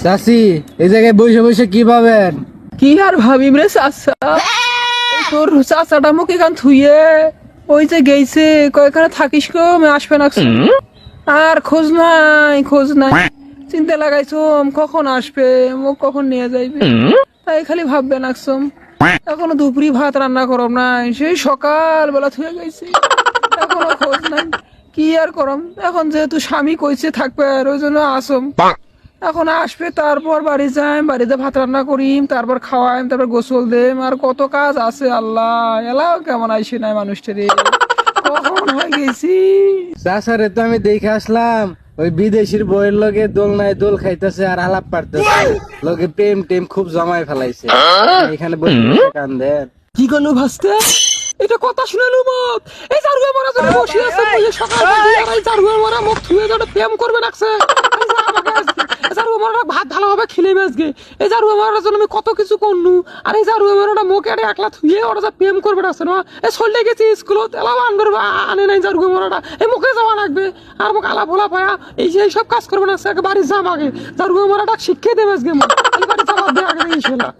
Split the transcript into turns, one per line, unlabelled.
চাচি এই জায়গায় বসে বসে কি পাবেন?
কি আর ভাবিম রে চাচা, তোর চাচাটা মুখে গান থুইয়ে ওই যে গেছে কয়খানে থাকিস গো আসবে না, আর খোঁজ নাই খোঁজ নাই। চিন্তা লাগাইছম কখন আসবে, মুখ কখন নিয়ে যাইবে, তাই খালি ভাববে নাকছম। এখনো দুপুরি ভাত রান্না করম নাই, সেই সকাল বেলা থুয়ে গেছি, এখনো খোঁজ নাই। কি আর করম, এখন যেহেতু স্বামী কইছে থাকবে আর ওই জন্য আসম। এখন আসবে, তারপর বাড়ি যাই, বাড়িতে ভাত রান্না করিম, তারপর খাওয়াইম, তারপর গোসল দেম, আর কত কাজ আছে। আল্লাহ এলাও কেমন আইসি নাই মানুষটারে, কখন হয়ে গেছি।
চাচারে তো আমি দেখে আসলাম ওই বিদেশির বইয়ের লগে দোলনায় দোল খাইতেছে আর আলাপ পারতেছে, লগে প্রেম টেম খুব জমায় ফেলাইছে। এখানে বসে কান্দেন।
কি করলো ভাসতে, এটা কথা শুনালো মুখ। এই জারুয়া মারা জন্য বসে আছে, সকাল জারুয়া মারা মুখ ধুয়ে যাবে, প্রেম করবে রাখছে। জারুয়া মারা ভাত ভালোভাবে খেলে আজকে, এই জারুয়া মারার জন্য আমি কত কিছু করনু, আর এই জারুয়া মারাটা মুখে একলা ধুয়ে ওরা যা প্রেম করবে রাখছে না। এই চলে গেছি স্কুলত, এলাম আনবে আনে নাই জারুয়া মারাটা, এই মুখে যাওয়া লাগবে, আর মুখ আলা ভোলা পায়া এই যে সব কাজ করবে না, বাড়ি যাম আগে জারুয়া মারাটা শিখিয়ে দেবে আজকে, বাড়ি যাওয়া আগে ইনশাল্লাহ।